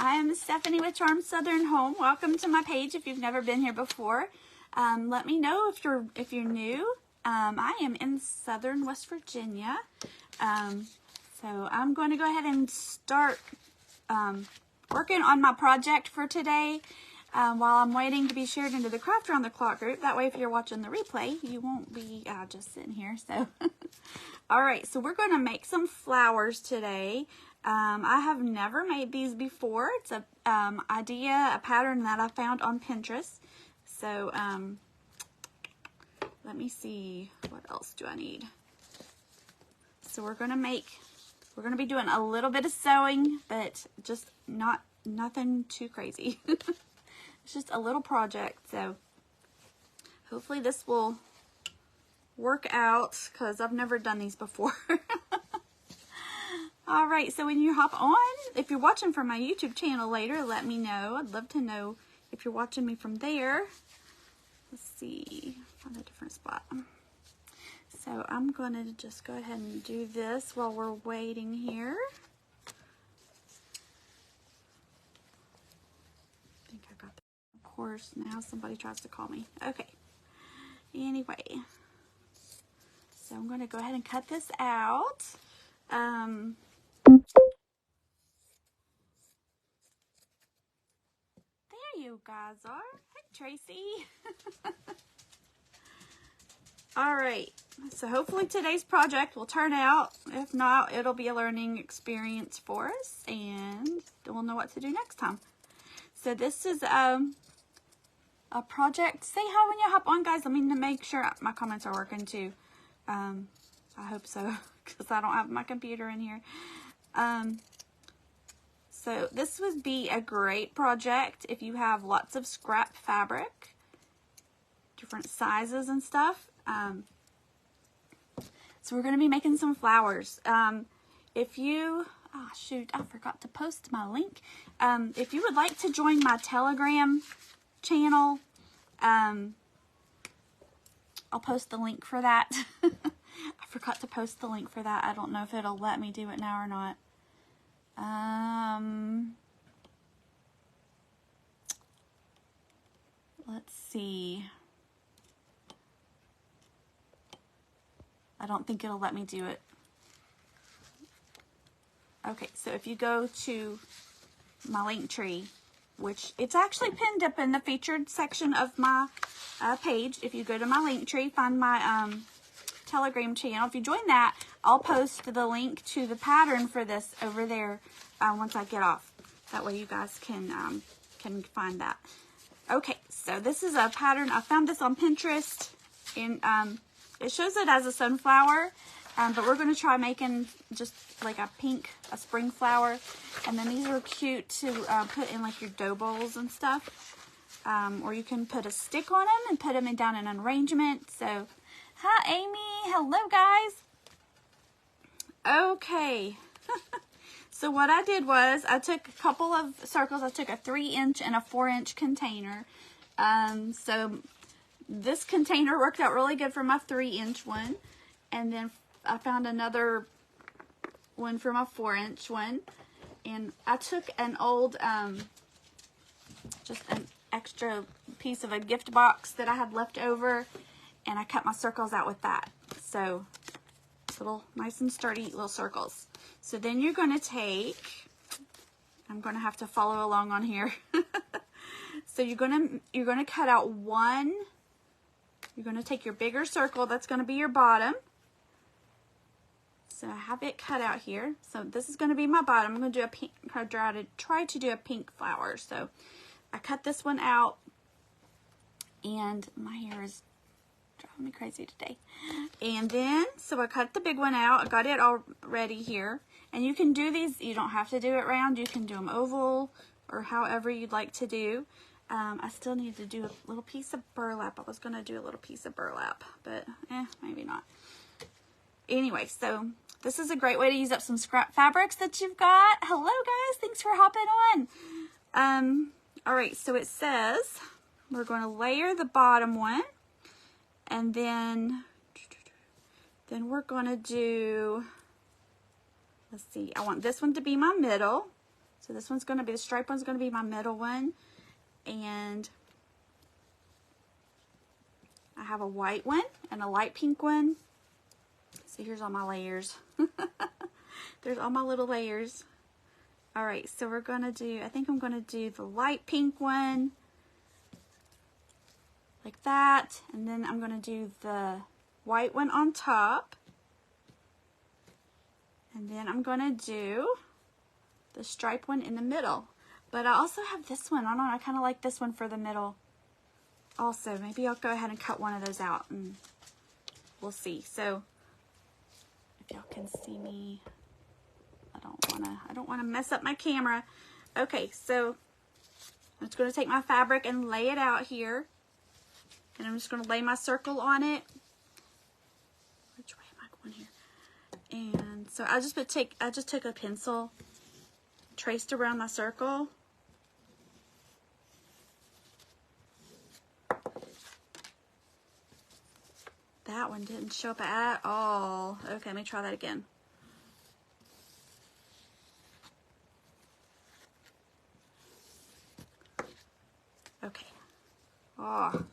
I am Stephanie with Charmed Southern Home. Welcome to my page if you've never been here before. Let me know if you're new. I am in Southern West Virginia. So I'm going to go ahead and start working on my project for today while I'm waiting to be shared into the Craft Around the Clock group. That way if you're watching the replay, you won't be just sitting here. So, all right, so we're going to make some flowers today. I have never made these before. It's a a pattern that I found on Pinterest. So let me see, what else do I need? So we're going to be doing a little bit of sewing, but just nothing too crazy. It's just a little project, so hopefully this will work out because I've never done these before. All right, so when you hop on, if you're watching from my YouTube channel later, let me know. I'd love to know if you're watching me from there. Let's see, find a different spot. So I'm going to just go ahead and do this while we're waiting here. I think I got that. Of course, now somebody tries to call me. Okay. Anyway, so I'm going to go ahead and cut this out. There you guys are. Hey, Tracy. All right, so hopefully today's project will turn out. If not, it'll be a learning experience for us, and we'll know what to do next time. So this is a project. Say hi when you hop on, guys. Let me make sure my comments are working too. I hope so, because I don't have my computer in here. So this would be a great project if you have lots of scrap fabric, different sizes and stuff. So we're going to be making some flowers. If you, oh shoot, I forgot to post my link. If you would like to join my Telegram channel, I'll post the link for that. I forgot to post the link for that. I don't know if it'll let me do it now or not. Let's see. I don't think it'll let me do it. Okay, so if you go to my link tree, which it's actually pinned up in the featured section of my page. If you go to my link tree, find my Telegram channel. If you join that, I'll post the link to the pattern for this over there once I get off. That way you guys can find that. Okay, so this is a pattern. I found this on Pinterest, and it shows it as a sunflower, but we're going to try making just like a spring flower. And then these are cute to put in like your dough bowls and stuff. Or you can put a stick on them and put them down in an arrangement. So, hi Amy, hello guys. Okay, so what I did was I took a couple of circles. I took a 3-inch and a 4-inch container. So this container worked out really good for my 3-inch one, and then I found another one for my 4-inch one, and I took an old, just an extra piece of a gift box that I had left over, and I cut my circles out with that. So little nice and sturdy little circles. So then you're going to take, I'm going to have to follow along on here. So you're going to cut out one. You're going to take your bigger circle, that's going to be your bottom. So I have it cut out here. So this is going to be my bottom. I'm going to do a pink, try to do a pink flower. So I cut this one out, and my hair is driving me crazy today. And then, so I cut the big one out. I got it all ready here. And you can do these, you don't have to do it round. You can do them oval or however you'd like to do. I still need to do a little piece of burlap. I was going to do a little piece of burlap, but maybe not. Anyway, so this is a great way to use up some scrap fabrics that you've got. Hello guys, thanks for hopping on. All right, so it says we're going to layer the bottom one, and then we're going to do, let's see, I want this one to be my middle. So this one's going to be, the stripe one's going to be my middle one. And I have a white one and a light pink one. So here's all my layers. There's all my little layers. All right, so we're going to do, I think I'm going to do the light pink one like that. And then I'm going to do the white one on top. And then I'm going to do the stripe one in the middle. But I also have this one. I don't know, I kind of like this one for the middle also. Maybe I'll go ahead and cut one of those out and we'll see. So if y'all can see me, I don't want to mess up my camera. Okay, so I'm just going to take my fabric and lay it out here. And I'm just going to lay my circle on it. Which way am I going here? And so I just took a pencil, traced around my circle. That one didn't show up at all. Okay, let me try that again. Okay. Oh,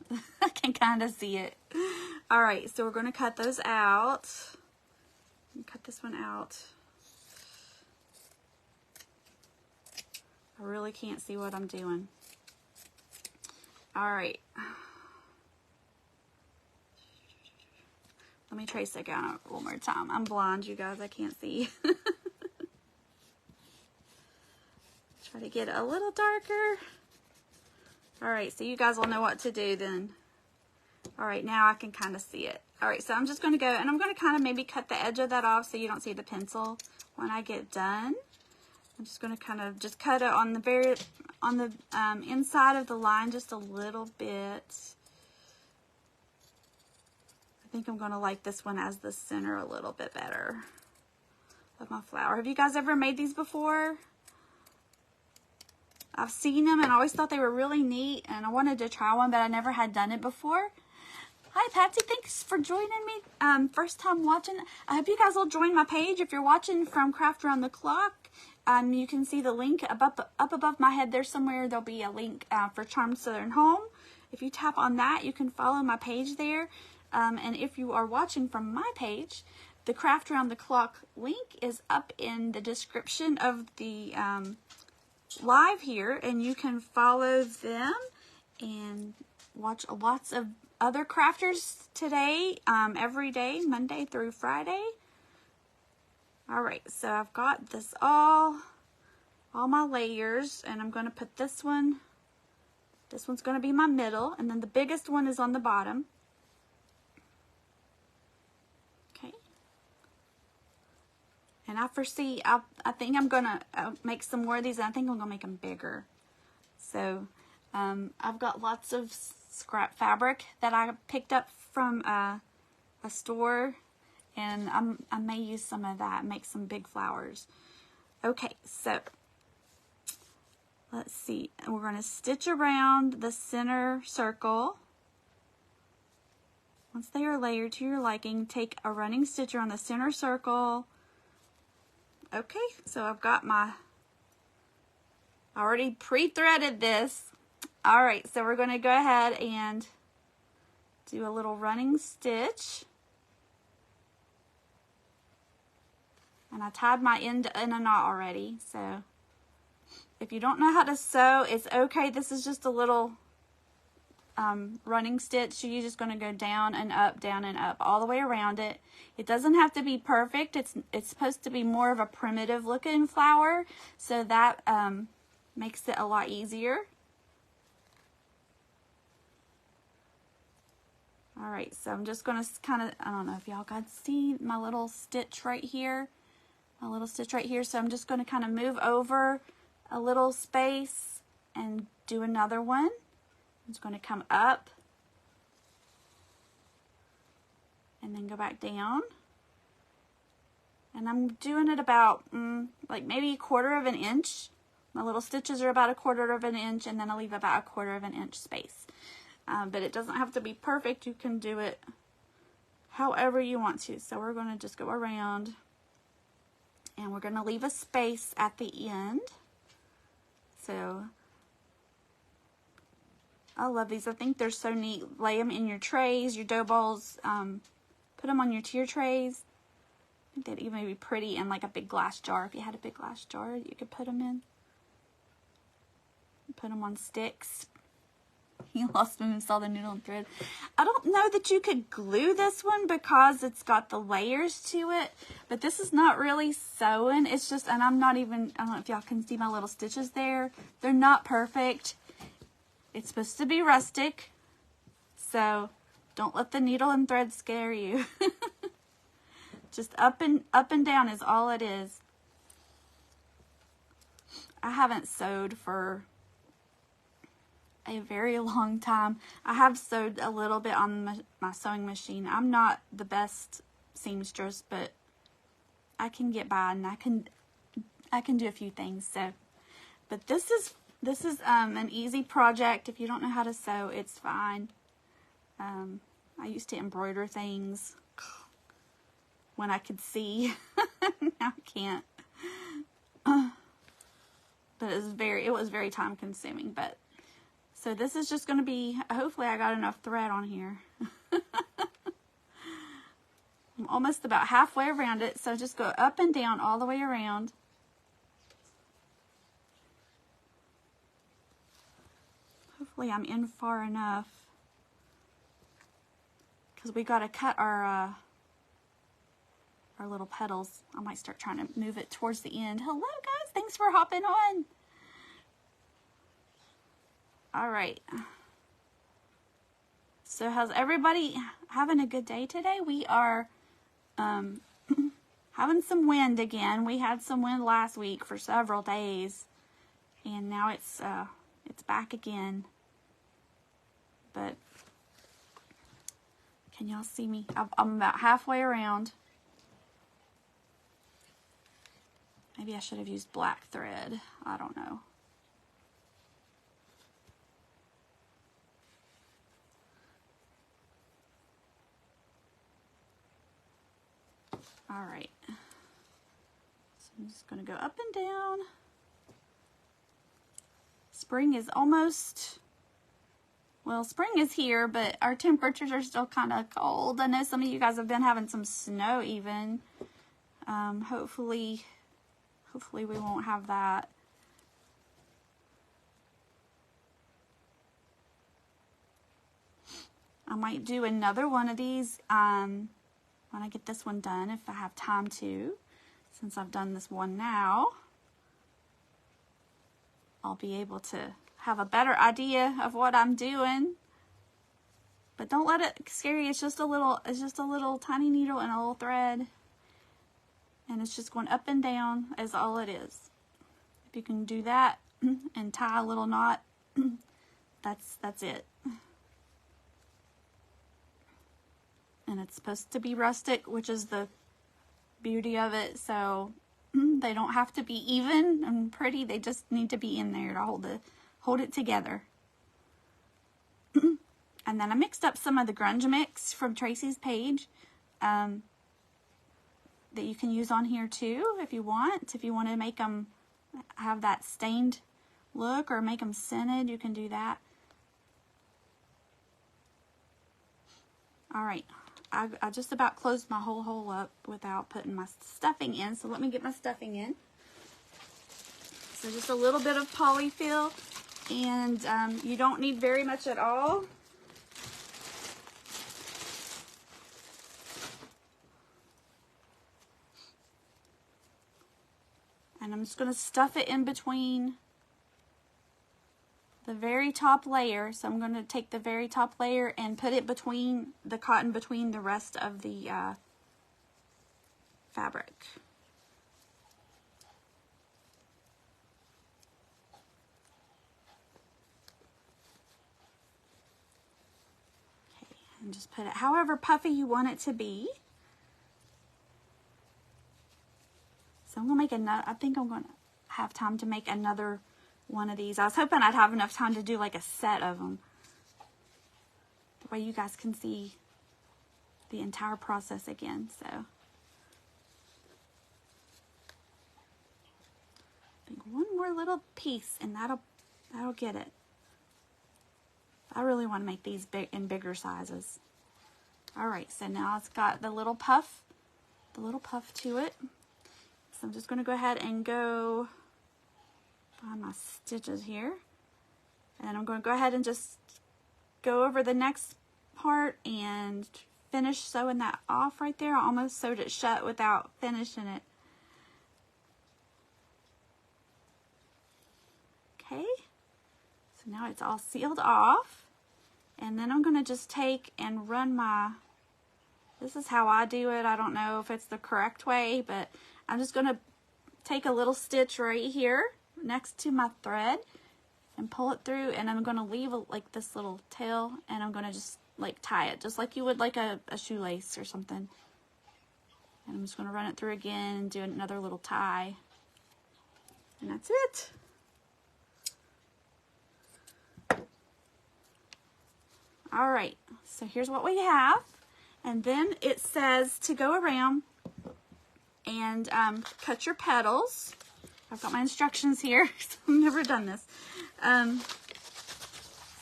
I can kind of see it. All right, so we're going to cut those out. Cut this one out. I really can't see what I'm doing. All right. Let me trace it down one more time. I'm blind, you guys. I can't see. Try to get it a little darker. All right, so you guys will know what to do then. All right, now I can kind of see it. All right, so I'm just going to go, and I'm going to kind of maybe cut the edge of that off so you don't see the pencil when I get done. I'm just going to kind of just cut it on the inside of the line just a little bit. I think I'm going to like this one as the center a little bit better of my flower. Have you guys ever made these before? I've seen them and I always thought they were really neat, and I wanted to try one, but I never had done it before. Hi, Patsy. Thanks for joining me. First time watching. I hope you guys will join my page. If you're watching from Craft Around the Clock, you can see the link up above my head there somewhere. There'll be a link for Charmed Southern Home. If you tap on that, you can follow my page there. And if you are watching from my page, the Craft Around the Clock link is up in the description of the live here, and you can follow them and watch lots of other crafters today, every day, Monday through Friday. All right, so I've got this all my layers, and I'm going to put this one's going to be my middle, and then the biggest one is on the bottom. Okay. And I foresee, I think I'm going to make some more of these, and I think I'm going to make them bigger. So I've got lots of scrap fabric that I picked up from a store, and I may use some of that and make some big flowers. Okay, so let's see. We're going to stitch around the center circle. Once they are layered to your liking, take a running stitch around the center circle. Okay, so I've got I already pre-threaded this. All right, so we're going to go ahead and do a little running stitch. And I tied my end in a knot already, so if you don't know how to sew, it's okay. This is just a little running stitch. You're just going to go down and up all the way around it. It doesn't have to be perfect. It's supposed to be more of a primitive looking flower, so that makes it a lot easier. All right, so I'm just going to kind of, I don't know if y'all can see my little stitch right here. My little stitch right here. So I'm just going to kind of move over a little space and do another one. I'm just going to come up and then go back down. And I'm doing it about like maybe 1/4 of an inch. My little stitches are about 1/4 of an inch, and then I leave about 1/4 of an inch space. But it doesn't have to be perfect. You can do it however you want to. So we're going to just go around, and we're going to leave a space at the end. So I love these. I think they're so neat. Lay them in your trays, your dough balls. Put them on your tier trays. I think they'd even be pretty in like a big glass jar. If you had a big glass jar, you could put them in. Put them on sticks. He lost them and saw the needle and thread. I don't know that you could glue this one because it's got the layers to it, but this is not really sewing. It's just, and I don't know if y'all can see my little stitches there. They're not perfect. It's supposed to be rustic, so don't let the needle and thread scare you. Just up and down is all it is. I haven't sewed for a very long time. I have sewed a little bit on my sewing machine. I'm not the best seamstress, but I can get by, and I can do a few things. So, but this is an easy project. If you don't know how to sew, it's fine. I used to embroider things when I could see. Now I can't. But it was very time consuming. But so this is just going to be, hopefully I got enough thread on here. I'm almost about halfway around it, so just go up and down all the way around. Hopefully I'm in far enough, because we got to cut our little petals. I might start trying to move it towards the end. Hello guys, thanks for hopping on. All right. So how's everybody having a good day today? We are having some wind again. We had some wind last week for several days, and now it's back again. But can y'all see me? I'm about halfway around. Maybe I should have used black thread. I don't know. All right. So I'm just going to go up and down. Spring is almost, well, spring is here, but our temperatures are still kind of cold. I know some of you guys have been having some snow even. Hopefully we won't have that. I might do another one of these when I get this one done, if I have time to. Since I've done this one now, I'll be able to have a better idea of what I'm doing. But don't let it scare you. It's just a little tiny needle and a little thread. And it's just going up and down is all it is. If you can do that and tie a little knot, that's it. And it's supposed to be rustic, which is the beauty of it. So they don't have to be even and pretty. They just need to be in there to hold it together. And then I mixed up some of the grunge mix from Tracy's page that you can use on here too if you want. If you want to make them have that stained look or make them scented, you can do that. All right. I just about closed my whole hole up without putting my stuffing in. So let me get my stuffing in. So just a little bit of polyfill, and you don't need very much at all. And I'm just going to stuff it in between the very top layer. So I'm going to take the very top layer and put it between the cotton, between the rest of the fabric. Okay, and just put it however puffy you want it to be. So I'm going to make another, I think I'm going to have time to make another one of these. I was hoping I'd have enough time to do like a set of them. The way you guys can see the entire process again. So I think one more more little piece, and that'll get it. I really want to make these big in bigger sizes. All right, so now it's got the little puff to it. So I'm just going to go ahead and go find my stitches here. And I'm going to go ahead and just go over the next part and finish sewing that off right there. I almost sewed it shut without finishing it. Okay, so now it's all sealed off. And then I'm going to just take and run my, this is how I do it. I don't know if it's the correct way, but I'm just going to take a little stitch right here next to my thread and pull it through, and I'm going to leave like this little tail, and I'm going to just like tie it just like you would like a shoelace or something. And I'm just going to run it through again and do another little tie, and that's it. All right, so here's what we have, and then it says to go around and cut your petals. I've got my instructions here. I've never done this.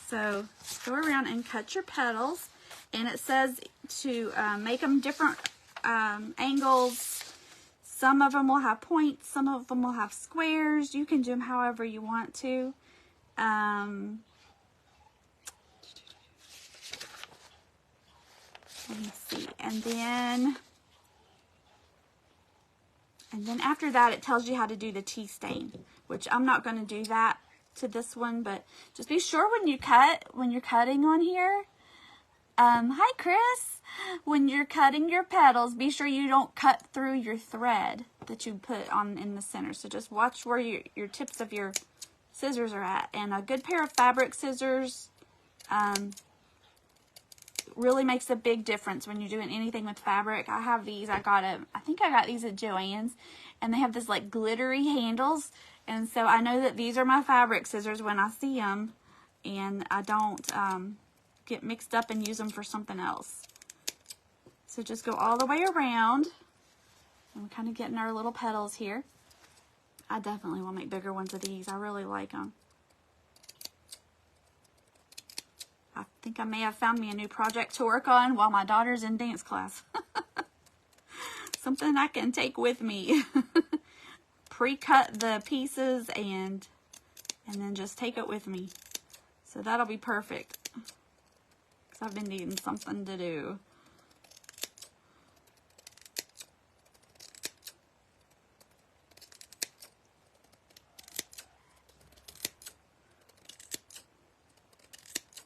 So go around and cut your petals, and it says to make them different angles. Some of them will have points, some of them will have squares. You can do them however you want to. Let me see, and then after that it tells you how to do the tea stain, which I'm not going to do that to this one, but just be sure when you're cutting on here, hi Chris, when you're cutting your petals, be sure you don't cut through your thread that you put on in the center. So just watch where your tips of your scissors are at, and a good pair of fabric scissors really makes a big difference when you're doing anything with fabric. I have these. I think I got these at Joann's, and they have this like glittery handles, and so I know that these are my fabric scissors when I see them, and I don't get mixed up and use them for something else. So just go all the way around, and we're kind of getting our little petals here. I definitely will make bigger ones of these. I really like them. I think I may have found me a new project to work on while my daughter's in dance class. Something I can take with me. Pre-cut the pieces and then just take it with me. So that'll be perfect, because I've been needing something to do.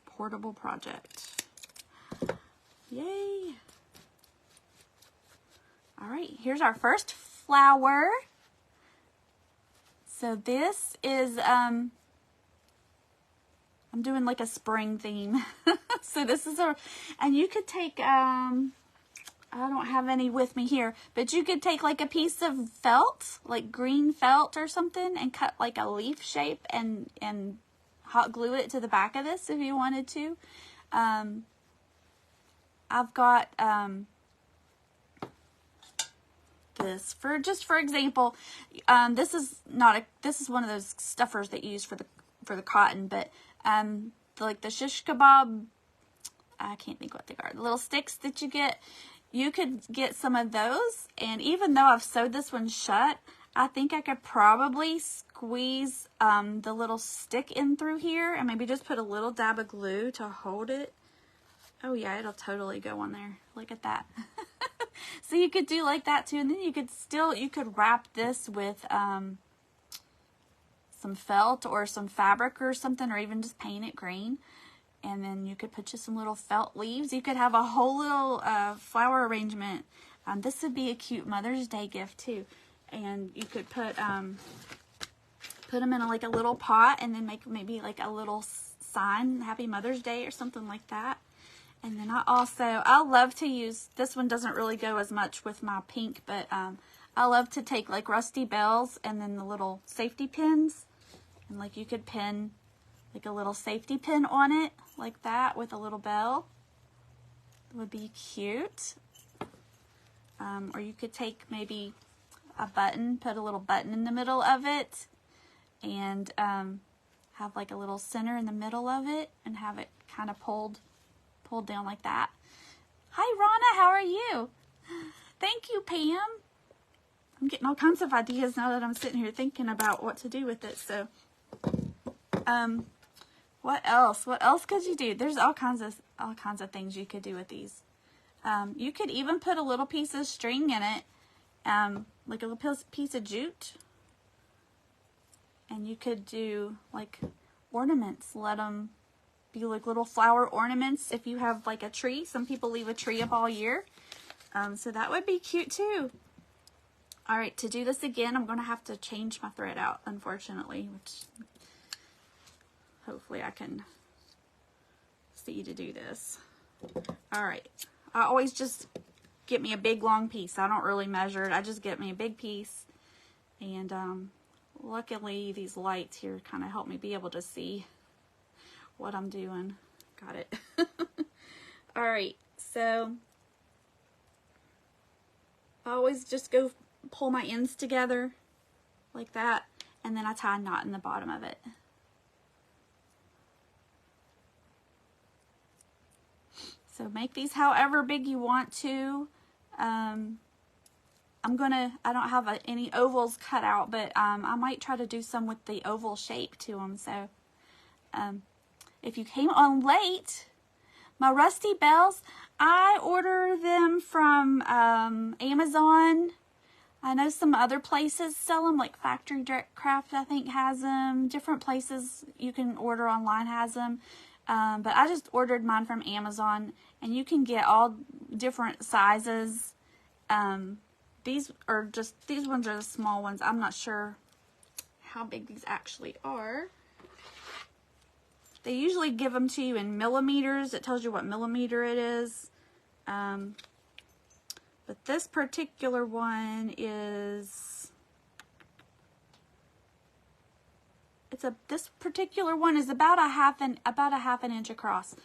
Portable project. Yay! All right, here's our first flower. So this is I'm doing like a spring theme. So this is and you could take I don't have any with me here, but you could take like a piece of felt, like green felt or something, and cut like a leaf shape and hot glue it to the back of this if you wanted to. I've got this for example. This is one of those stuffers that you use for the cotton, but like the shish kebab, I can't think what they are, the little sticks that you get. You could get some of those, and even though I've sewed this one shut, I think I could probably squeeze the little stick in through here and maybe just put a little dab of glue to hold it. Oh yeah, it'll totally go on there. Look at that. So you could do like that too, and then you could wrap this with some felt or some fabric or something, or even just paint it green. And then you could put just some little felt leaves. You could have a whole little flower arrangement. This would be a cute Mother's Day gift too. And you could put them in like a little pot, and then make maybe like a little sign, Happy Mother's Day or something like that. And then I love to use, this one doesn't really go as much with my pink, but I love to take like rusty bells and then the little safety pins, and like you could pin like a little safety pin on it like that with a little bell. It would be cute. Or you could take maybe a button, put a little button in the middle of it, and have like a little center in the middle of it and have it kind of pulled down like that. Hi Rana, how are you? Thank you, Pam. I'm getting all kinds of ideas now that I'm sitting here thinking about what to do with it. So, what else? What else could you do? There's all kinds of things you could do with these. You could even put a little piece of string in it, like a little piece of jute. And you could do like ornaments. Let them be like little flower ornaments if you have like a tree. Some people leave a tree up all year. So that would be cute too. All right, to do this again, I'm going to have to change my thread out, unfortunately, which hopefully I can see to do this. All right, I always just get me a big long piece. I don't really measure it. I just get me a big piece. And luckily, these lights here kind of help me be able to see what I'm doing. Got it. All right, so I always just go pull my ends together like that, and then I tie a knot in the bottom of it. So make these however big you want to. I don't have any ovals cut out, but I might try to do some with the oval shape to them. So if you came on late, my Rusty Bells, I order them from Amazon. I know some other places sell them, like Factory Direct Craft, I think, has them. Different places you can order online has them. But I just ordered mine from Amazon, and you can get all different sizes. These ones are the small ones. I'm not sure how big these actually are. They usually give them to you in millimeters. It tells you what millimeter it is. But this particular one is, this particular one is about a half an inch across.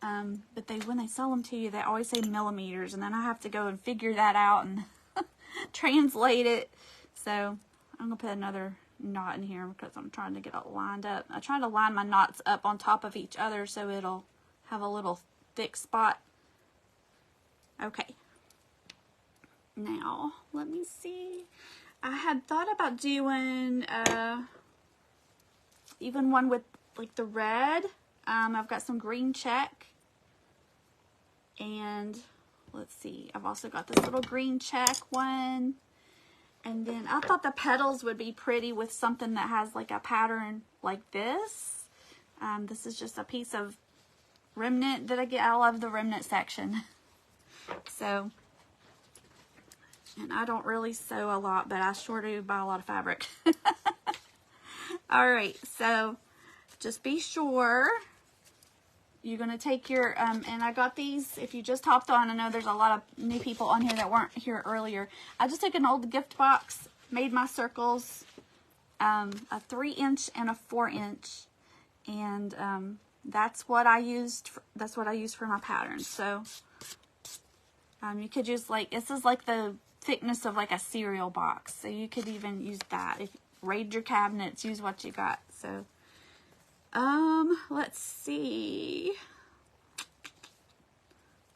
But when they sell them to you, they always say millimeters, and then I have to go and figure that out and translate it. So I'm gonna put another knot in here because I'm trying to get it lined up. I try to line my knots up on top of each other so it'll have a little thick spot. Okay. Now, let me see. I had thought about doing even one with like the red. I've got some green check. And let's see, I've also got this little green check one. And then I thought the petals would be pretty with something that has like a pattern like this. This is just a piece of remnant that I get. I love the remnant section. So, and I don't really sew a lot, but I sure do buy a lot of fabric. All right, so just be sure you're going to take your, and I got these, if you just hopped on, I know there's a lot of new people on here that weren't here earlier. I just took an old gift box, made my circles, a 3-inch and a 4-inch, and that's what I used for my pattern. So you could use this is like the thickness of like a cereal box, so you could even use that. If raid your cabinets, use what you got. So let's see.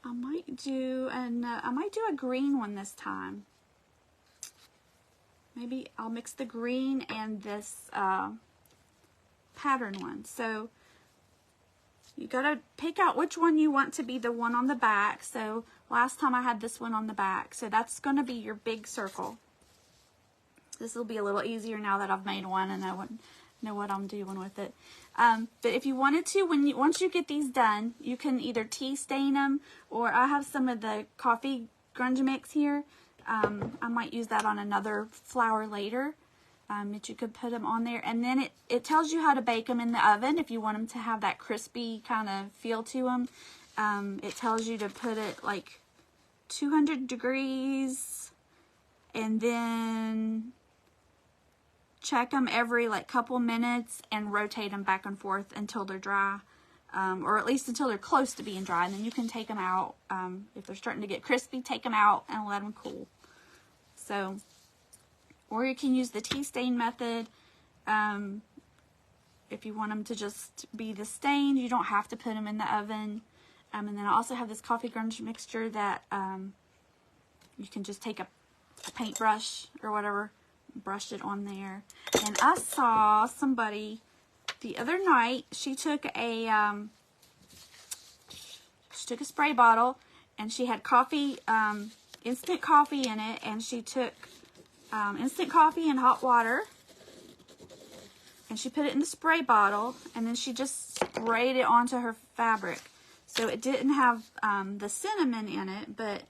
I might do a green one this time. Maybe I'll mix the green and this pattern one. So you gotta pick out which one you want to be the one on the back. So last time I had this one on the back, so that's gonna be your big circle. This will be a little easier now that I've made one and I wouldn't know what I'm doing with it. But if you wanted to, once you get these done, you can either tea stain them, or I have some of the coffee grunge mix here. I might use that on another flower later, that you could put them on there. And then it tells you how to bake them in the oven if you want them to have that crispy kind of feel to them. It tells you to put it like 200 degrees and then check them every like couple minutes and rotate them back and forth until they're dry, or at least until they're close to being dry, and then you can take them out. If they're starting to get crispy, take them out and let them cool. So, or you can use the tea stain method. If you want them to just be the stain, you don't have to put them in the oven. And then I also have this coffee grounds mixture that you can just take a paintbrush or whatever, brush it on there. And I saw somebody the other night, she took a spray bottle and she had coffee, instant coffee in it, and she took instant coffee and hot water and she put it in the spray bottle, and then she just sprayed it onto her fabric. So it didn't have the cinnamon in it, but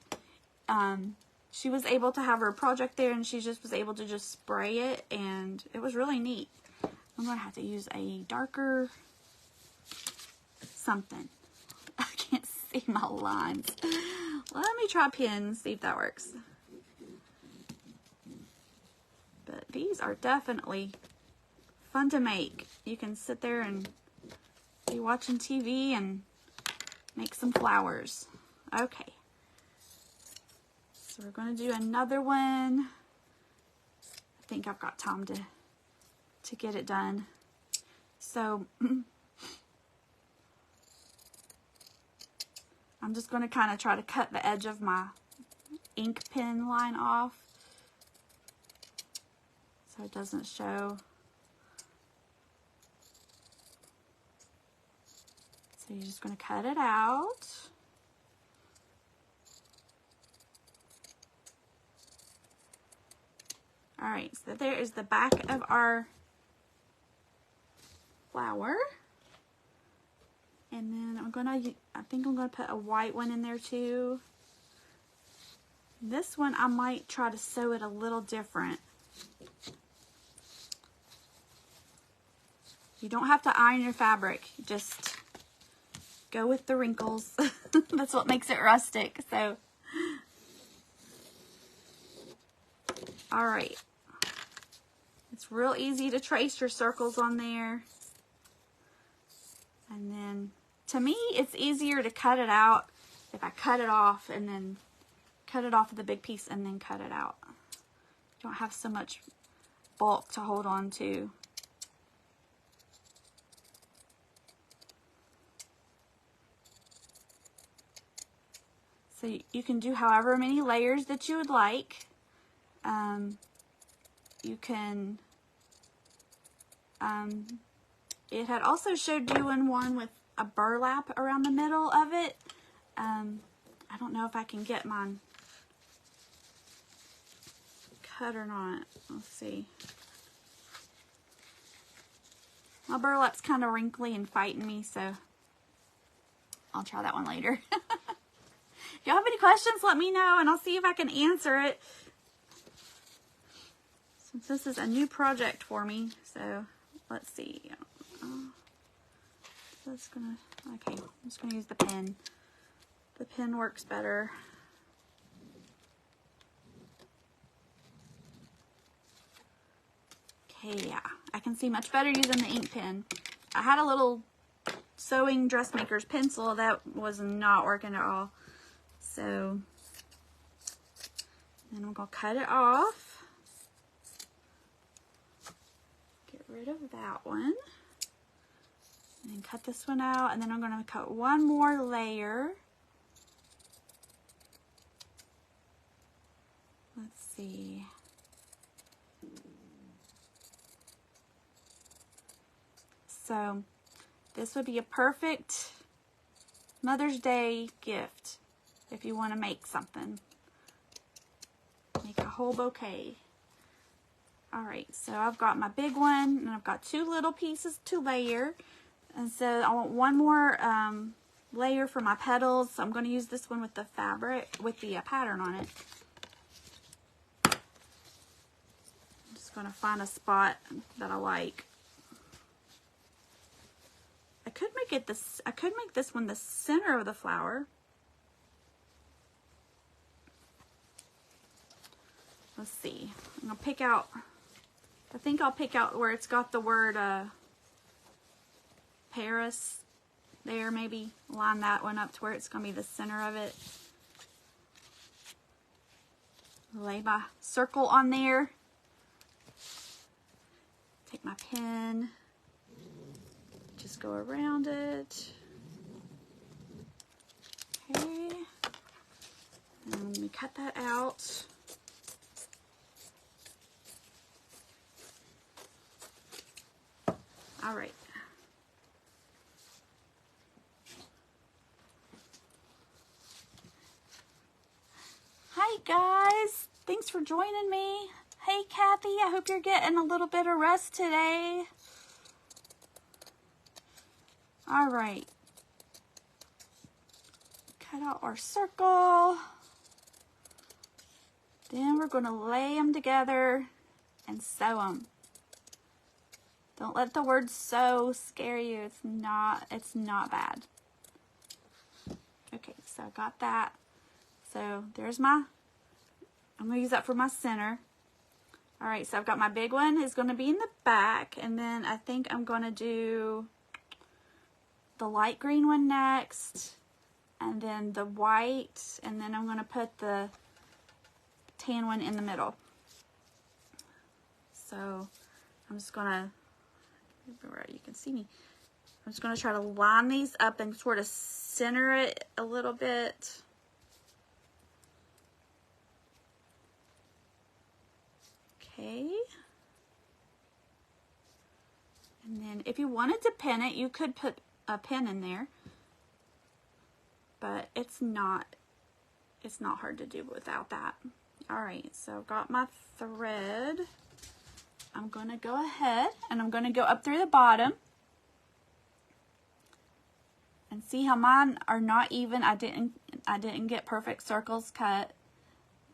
she was able to have her project there, and she just was able to just spray it, and it was really neat. I'm going to have to use a darker something. I can't see my lines. Let me try pens, see if that works. But these are definitely fun to make. You can sit there and be watching TV and make some flowers. Okay. So we're going to do another one. I think I've got time to get it done. So I'm just going to kind of try to cut the edge of my ink pen line off so it doesn't show. So you're just going to cut it out. Alright, so there is the back of our flower. And then I think I'm gonna put a white one in there too. This one I might try to sew it a little different. You don't have to iron your fabric, just go with the wrinkles. That's what makes it rustic. So alright. It's real easy to trace your circles on there. And then, to me, it's easier to cut it out if I cut it off and then cut it off with a big piece and then cut it out. You don't have so much bulk to hold on to. So you can do however many layers that you would like. You can, it had also showed doing one with a burlap around the middle of it. I don't know if I can get mine cut or not. Let's see. My burlap's kind of wrinkly and fighting me, so I'll try that one later. If y'all have any questions, let me know and I'll see if I can answer it. Since this is a new project for me, so let's see. That's gonna, okay, I'm just gonna use the pen. The pen works better. Okay, yeah, I can see much better using the ink pen. I had a little sewing dressmaker's pencil that was not working at all. So then I'm gonna cut it off. Get rid of that one. And then cut this one out, and then I'm gonna cut one more layer. Let's see. So this would be a perfect Mother's Day gift if you want to make something. Make a whole bouquet. Alright, so I've got my big one, and I've got two little pieces to layer. And so I want one more layer for my petals. So I'm going to use this one with the fabric, with the pattern on it. I'm just going to find a spot that I like. I could make it this. I could make this one the center of the flower. Let's see. I'm gonna pick out. I think I'll pick out where it's got the word Paris. There, maybe line that one up to where it's gonna be the center of it. Lay my circle on there. take my pen, just go around it. Okay, and let me cut that out. All right. Hi guys, thanks for joining me. Hey Kathy, I hope you're getting a little bit of rest today. All right. Cut out our circle. Then we're going to lay them together and sew them. Don't let the word sew scare you. It's not bad. Okay, so I got that. So there's I'm going to use that for my center. All right, so I've got my big one is going to be in the back, and then I think I'm going to do the light green one next, and then the white, and then I'm going to put the tan one in the middle. So I'm just going to, where you can see me, I'm just going to try to line these up and sort of center it a little bit. Okay. And then if you wanted to pin it, you could put a pin in there, but it's not hard to do without that. All right, so I've got my thread. I'm going to go ahead and I'm going to go up through the bottom. And see how mine are not even. I didn't get perfect circles cut,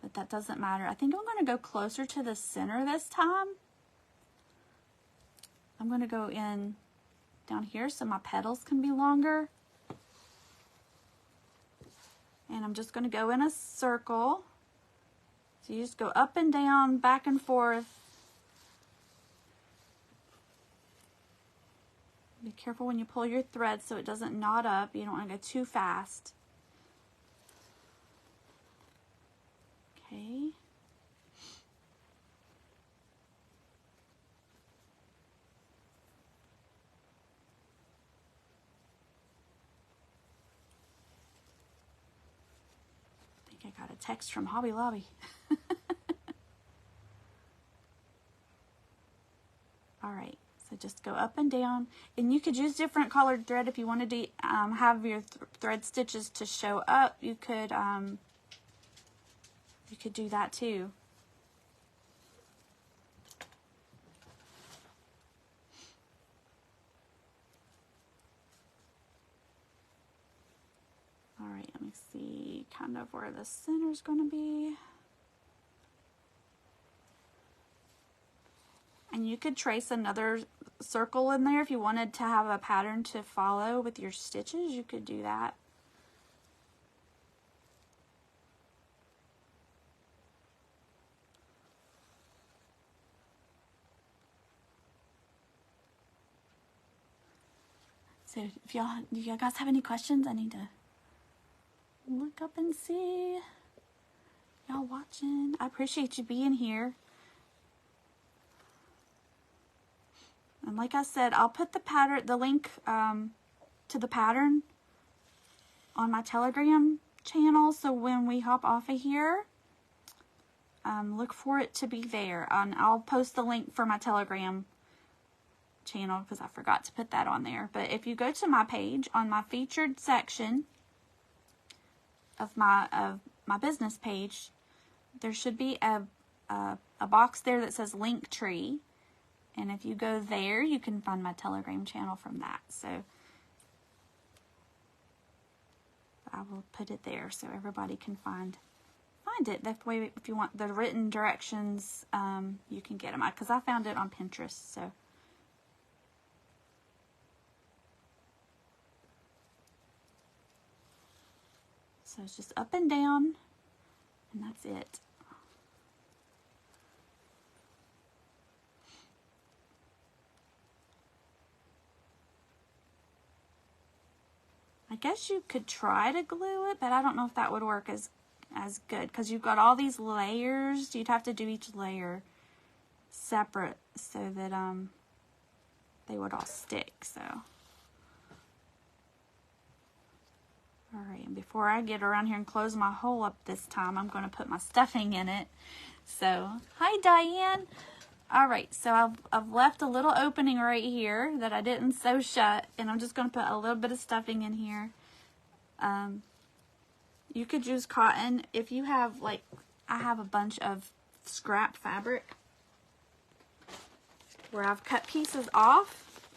but that doesn't matter. I think I'm going to go closer to the center this time. I'm going to go in down here so my petals can be longer. And I'm just going to go in a circle. So you just go up and down, back and forth. Be careful when you pull your thread so it doesn't knot up. You don't want to go too fast. Okay. I think I got a text from Hobby Lobby. All right. So just go up and down, and you could use different colored thread if you wanted to have your thread stitches to show up. You could do that too. All right, let me see kind of where the center's going to be. And you could trace another circle in there if you wanted to have a pattern to follow with your stitches. You could do that. So if you guys have any questions, I need to look up and see. Y'all watching? I appreciate you being here. And like I said, I'll put the link to the pattern on my Telegram channel. So when we hop off of here, look for it to be there. And I'll post the link for my Telegram channel because I forgot to put that on there. But if you go to my page on my featured section of my business page, there should be a box there that says Linktree. And if you go there, you can find my Telegram channel from that. So I will put it there so everybody can find it. That way, if you want the written directions, you can get them. Because I found it on Pinterest. So it's just up and down, and that's it. I guess you could try to glue it, but I don't know if that would work as good because you've got all these layers. You'd have to do each layer separate so that they would all stick. So, all right, and before I get around here and close my hole up this time, I'm going to put my stuffing in it. So, hi Diane. All right, so I've left a little opening right here that I didn't sew shut, and I'm just going to put a little bit of stuffing in here. You could use cotton. If you have, like, I have a bunch of scrap fabric where I've cut pieces off,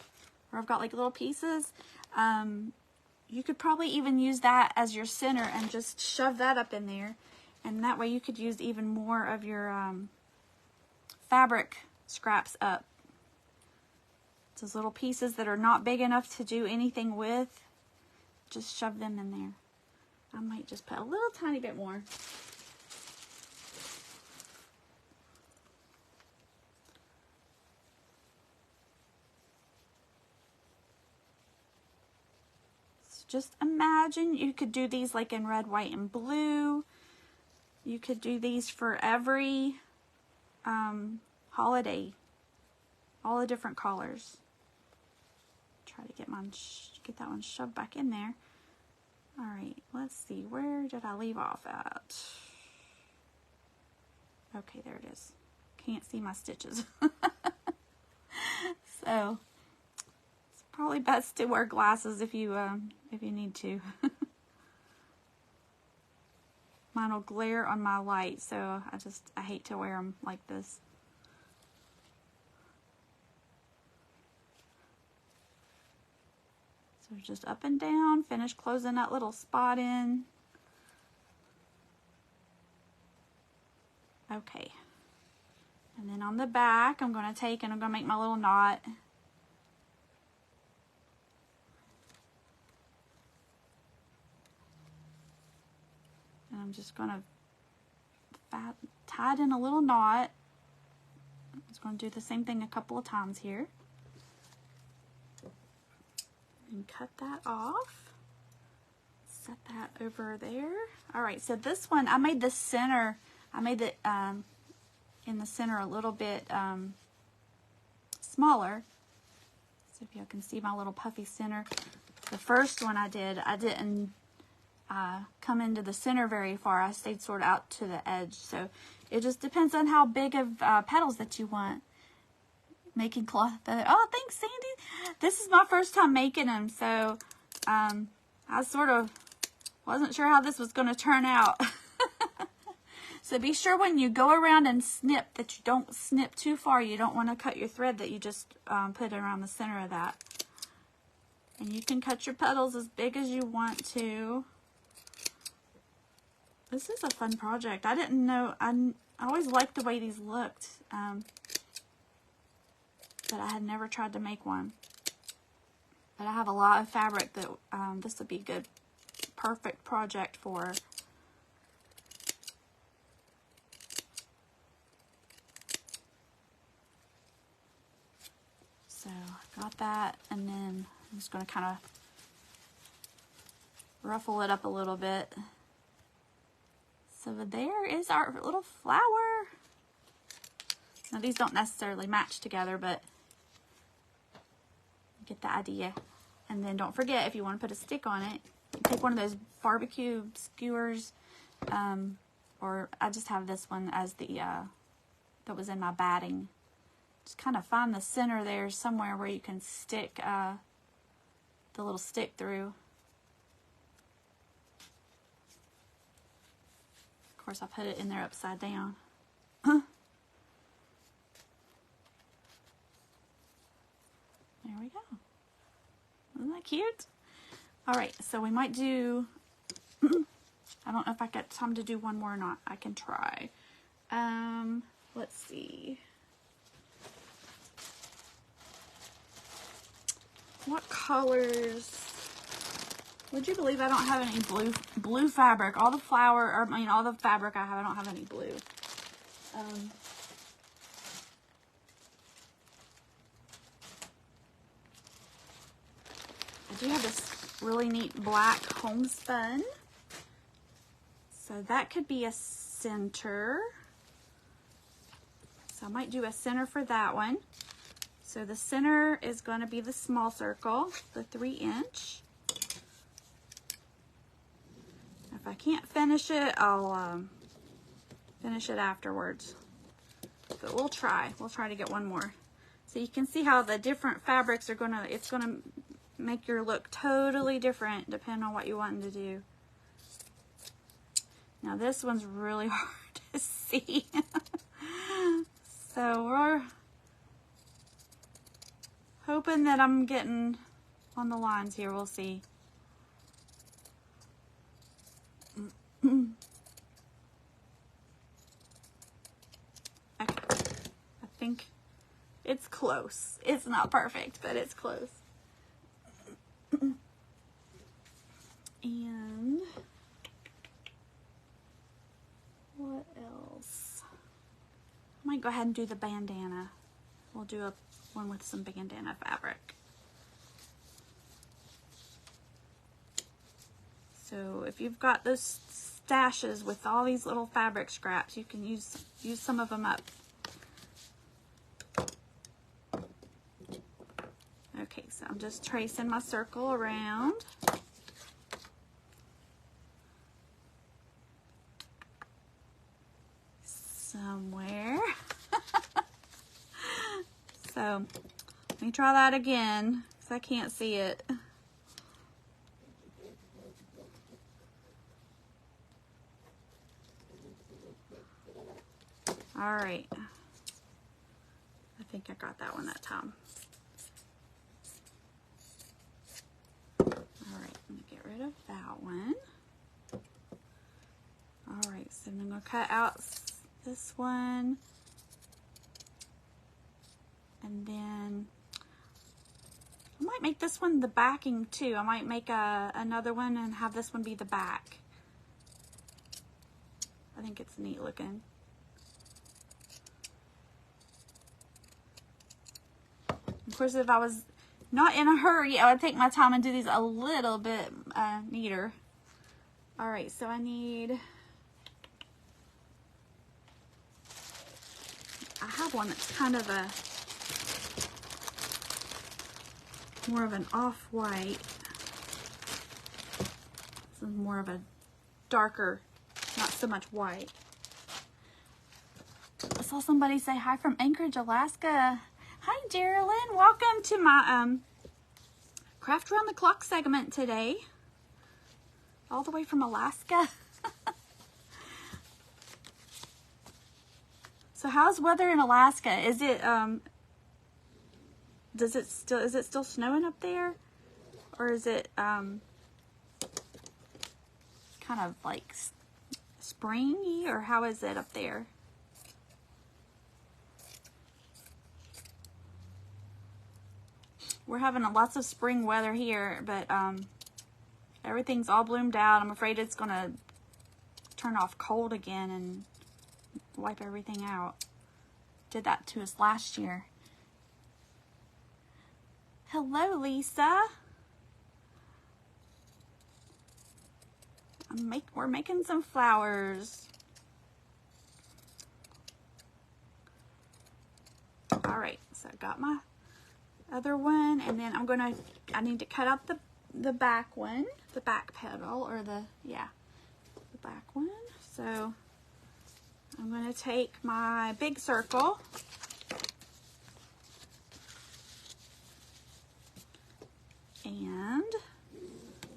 where I've got like little pieces. You could probably even use that as your center and just shove that up in there, and that way you could use even more of your fabric scraps up. Those little pieces that are not big enough to do anything with, just shove them in there. I might just put a little tiny bit more. So just imagine you could do these like in red, white, and blue. You could do these for every holiday, all the different colors. Try to get get that one shoved back in there. All right, let's see, where did I leave off at? Okay, there it is. Can't see my stitches. So it's probably best to wear glasses if you need to. Mine will glare on my light, so I hate to wear them like this. So just up and down, finish closing that little spot in. Okay. And then on the back, I'm going to take and I'm going to make my little knot. And I'm just going to tie it in a little knot. I'm just going to do the same thing a couple of times here. And cut that off. Set that over there. All right, so this one, I made the center, I made it in the center a little bit smaller. So if y'all can see my little puffy center. The first one I didn't come into the center very far. I stayed sort of out to the edge. So it just depends on how big of petals that you want. Making cloth feather. Oh, thanks, Sandy. This is my first time making them, so I sort of wasn't sure how this was going to turn out. So be sure when you go around and snip that you don't snip too far. You don't want to cut your thread that you just put around the center of that. And you can cut your petals as big as you want to. This is a fun project. I didn't know, I always liked the way these looked. But I had never tried to make one. But I have a lot of fabric that this would be a good, perfect project for. So I got that, and then I'm just going to kind of ruffle it up a little bit. So there is our little flower. Now these don't necessarily match together, but you get the idea. And then don't forget, if you want to put a stick on it, take one of those barbecue skewers, or I just have this one as the that was in my batting. Just kind of find the center there somewhere where you can stick the little stick through. Of course, I put it in there upside down. There we go. Isn't that cute? All right, so we might do, I don't know if I got time to do one more or not. I can try. Let's see. What colors? Would you believe I don't have any blue fabric? All the flower, or I mean, all the fabric I have, I don't have any blue. I do have this really neat black homespun. So that could be a center. So I might do a center for that one. So the center is going to be the small circle, the 3-inch. If I can't finish it, I'll finish it afterwards. But we'll try. We'll try to get one more. So you can see how the different fabrics are it's gonna make your look totally different depending on what you want to do. Now this one's really hard to see. So we're hoping that I'm getting on the lines here. We'll see. Okay. I think it's close. It's not perfect, but it's close. And what else? I might go ahead and do the bandana. We'll do one with some bandana fabric. So if you've got those stashes with all these little fabric scraps, you can use some of them up. Okay, so I'm just tracing my circle around. Somewhere. So let me try that again because I can't see it. All right. I think I got that one that time. All right, let me get rid of that one. All right, so I'm going to cut out this one. And then I might make this one the backing too. I might make another one and have this one be the back. I think it's neat looking. Of course, if I was not in a hurry, I would take my time and do these a little bit neater. All right, so I have one that's kind of more of an off-white. This is more of a darker, not so much white. I saw somebody say hi from Anchorage, Alaska. Hi, Geraldine. Welcome to my Craft Around the Clock segment today. All the way from Alaska. So how's weather in Alaska? Is it is it still snowing up there? Or is it kind of like springy, or how is it up there? We're having lots of spring weather here, but everything's all bloomed out. I'm afraid it's gonna turn off cold again and wipe everything out. Did that to us last year. Hello, Lisa. We're making some flowers. All right, so I got my other one, and then I need to cut out the back one, the back petal, or the back one. So I'm going to take my big circle and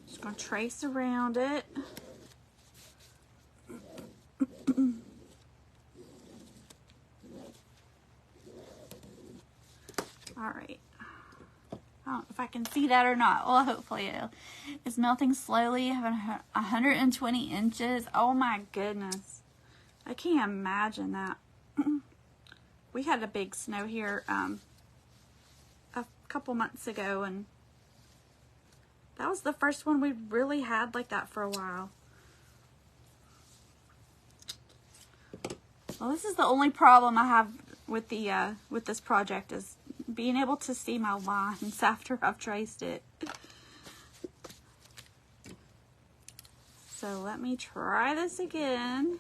just going to trace around it. All right. I don't know if I can see that or not. Well, hopefully it's melting slowly. Having 120 inches. Oh my goodness. I can't imagine that. We had a big snow here a couple months ago, and that was the first one we really had like that for a while. Well, this is the only problem I have with the with this project, is being able to see my lines after I've traced it. So let me try this again.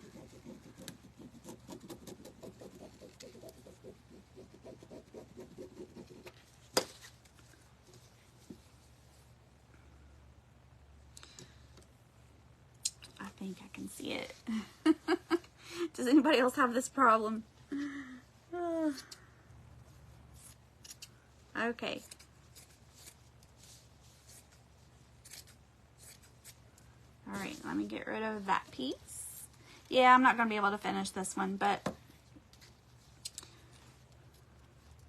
see it. Does anybody else have this problem? Okay. All right, let me get rid of that piece. Yeah, I'm not going to be able to finish this one, but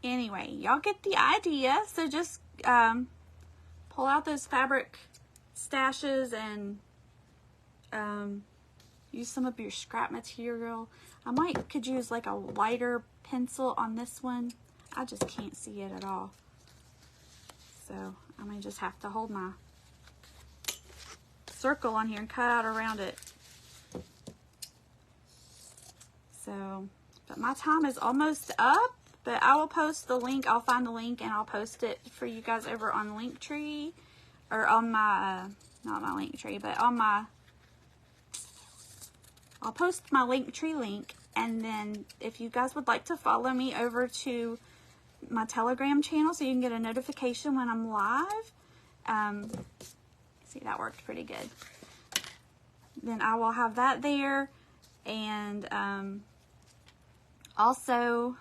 anyway, y'all get the idea. So just pull out those fabric stashes and use some of your scrap material. I could use like a lighter pencil on this one. I just can't see it at all. So I may just have to hold my circle on here and cut out around it. So, but my time is almost up, but I will post the link. I'll find the link and I'll post it for you guys over on Linktree, or on my, not my Linktree, but on my, I'll post my Linktree link. And then if you guys would like to follow me over to my Telegram channel so you can get a notification when I'm live, see, that worked pretty good. Then I will have that there. And also,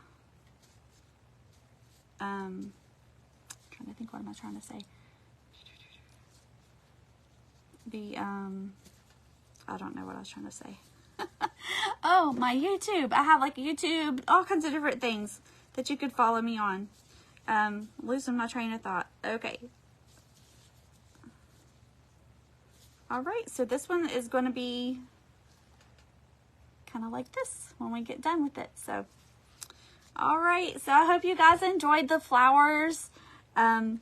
trying to think, what am I trying to say? I don't know what I was trying to say. Oh, my YouTube. I have like YouTube, all kinds of different things that you could follow me on. Losing my train of thought. Okay. All right, so this one is going to be kind of like this when we get done with it. So, all right, so I hope you guys enjoyed the flowers, and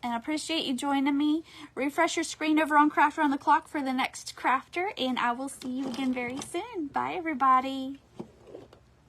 I appreciate you joining me. Refresh your screen over on Craft Around the Clock for the next crafter, and I will see you again very soon. Bye, everybody.